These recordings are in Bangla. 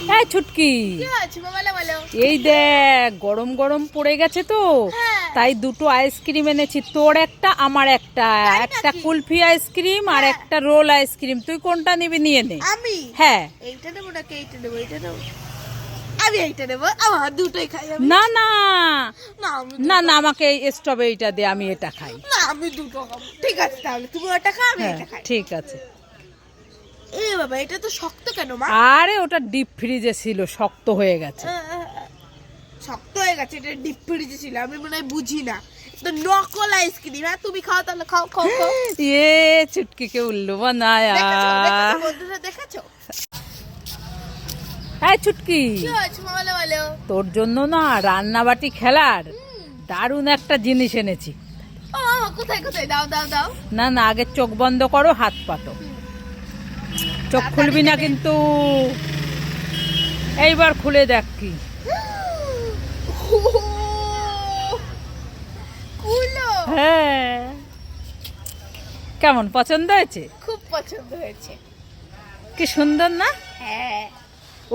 এই ছুটকি, এই দেখ গরম গরম পড়ে গেছে তো, তাই দুটো আইসক্রিম এনেছি, তোর একটা আমার একটা, একটা কুলফি আইসক্রিম আর একটা রোল আইসক্রিম। তুই কোনটা নিবি নিয়ে নে। আমি হ্যাঁ, এইটা নেব নাকি এইটা নেব? এইটা নেব, আমি এইটা নেব। আমার দুটোই খাই আমি। না না না আমি না না, আমাকে এই স্ট্রবেরিটা দে, আমি এটা খাই। না আমি দুটো খাবো। ঠিক আছে তাহলে তুমি ওটা খাও, আমি হ্যাঁ এটা খাই। ঠিক আছে। এ বাবা, এটা তো শক্ত কেন মা? আরে ওটা ডিপ ফ্রিজে ছিল, শক্ত হয়ে গেছে। শক্ত হয়ে গেছে, এটা ডিপ ফ্রিজে ছিল, আমি মনে হয় বুঝি না। তো নকল আইসক্রিম। হ্যাঁ তুমি খাও তাহলে, খাও খাও খাও। ये चुटकी के उल्लू बनाया। বন্ধুরা দেখেছো? হ্যাঁ চুটকি, কি হয়েছে বলো বলো। তোর জন্য না রান্নাবাটি খেলার দারুণ একটা জিনিস এনেছি। ও কোথায় কোথায়, দাও দাও দাও। না না, আগে চোখ বন্ধ করো, হাত পাতো, চোখ খুলবি না কিন্তু। এইবার খুলে দেখ কি। কুলো, হ্যাঁ, কেমন পছন্দ হয়েছে? খুব পছন্দ হয়েছে। কি সুন্দর না? হ্যাঁ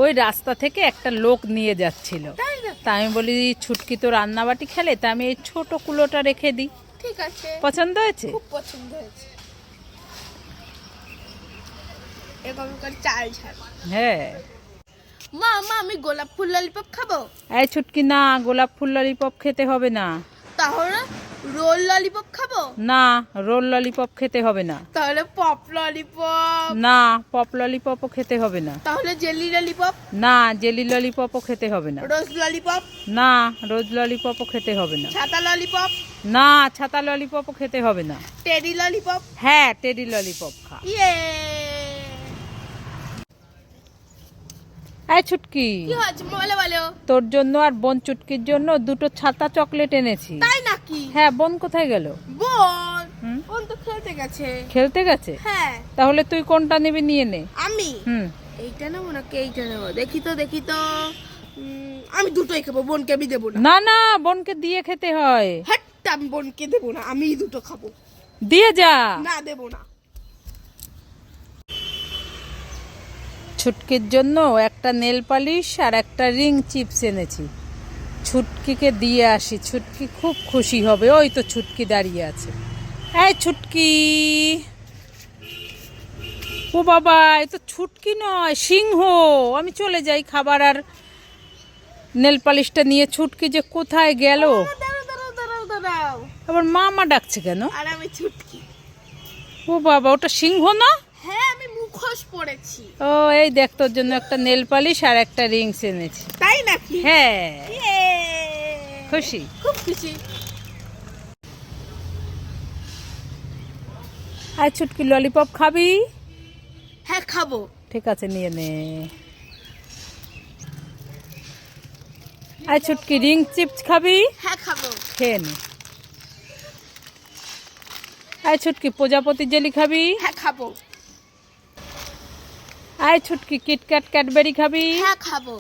ওই রাস্তা থেকে একটা লোক নিয়ে যাচ্ছিল, তাই না? তা আমি বলি ছুটকি তো রান্নাবাটি খেলে, তা আমি এই ছোট কুলোটা রেখে দিই। ঠিক আছে, পছন্দ হয়েছে? খুব পছন্দ হয়েছে। এরকম করে চাল ঝাল। হ্যাঁ। মা মা, আমি গোলাপ ফুল ললিপপ খাবো। এই ছুটকি, না গোলাপ ফুল ললিপপ খেতে হবে না। তাহলে রোল ললিপপ খাবো। না, রোল ললিপপ খেতে হবে না। তাহলে পপ ললিপপ। না, পপ ললিপপও খেতে হবে না। তাহলে জেলি ললিপপ। না, জেলি ললিপপও খেতে হবে না। রোজ ললিপপ। না, রোজ ললিপপও খেতে হবে না। ছাতা ললিপপ। না, ছাতা ললিপপও খেতে হবে না। Teddy lollipop. হ্যাঁ, টেডি ললিপপ খা। ইয়ে, এই ছুটকি, কি হয়েছে বলো বলো। তোর জন্য আর বোন চুটকির জন্য দুটো ছাতা চকলেট এনেছি। তাই নাকি? হ্যাঁ, বোন কোথায় গেল? বোন, হুম? বোন তো খেলতে গেছে। খেলতে গেছে? হ্যাঁ। তাহলে তুই কোনটা নিবি নিয়ে নে। আমি হুম। এইটা নেবো নাকি এইটা নেবো? দেখি তো দেখি তো। আমি দুটোই খাবো, বোনকে আমি দেবো না। না না, বোনকে দিয়ে খেতে হয়। হ্যাঁ, আমি বোনকে দেবো না, আমি দুটো খাবো। দিয়ে যা। না দেবো না। ছুটকির জন্য একটা নেল পালিশ আর একটা রিং চিপস এনেছি, ছুটকিকে দিয়ে আসি, ছুটকি খুব খুশি হবে। ওই তো ছুটকি দাঁড়িয়ে আছে। এই ছুটকি, ও বাবা, এ তো ছুটকি নয়, সিংহ। আমি চলে যাই খাবার আর নেল পালিশটা নিয়ে। ছুটকি যে কোথায় গেল? দাঁড়াও দাঁড়াও দাঁড়াও দাঁড়াও। আবার মা ডাকছে কেন? আর আমি ছুটকি। ও বাবা, ওটা সিংহ না? হ্যাঁ, আমি মুখোশ পড়েছি। ও, এই দেখ তোর জন্য একটা নেল পালিশ আর একটা রিংস এনেছি। তাই নাকি? হ্যাঁ, ইয়ে, খুশি? খুব খুশি। আর ছুটকি, ললিপপ খাবি? হ্যাঁ খাবো। ঠিক আছে, নিয়ে নে। আর ছুটকি, রিং চিপস খাবি? হ্যাঁ খাবো। খেয়ে নে। আর ছুটকি, প্রজাপতি জেলি খাবি? হ্যাঁ খাবো। আর ছুটকি, কিটক্যাট ক্যাডবেরি খাবি? হ্যাঁ খাবো।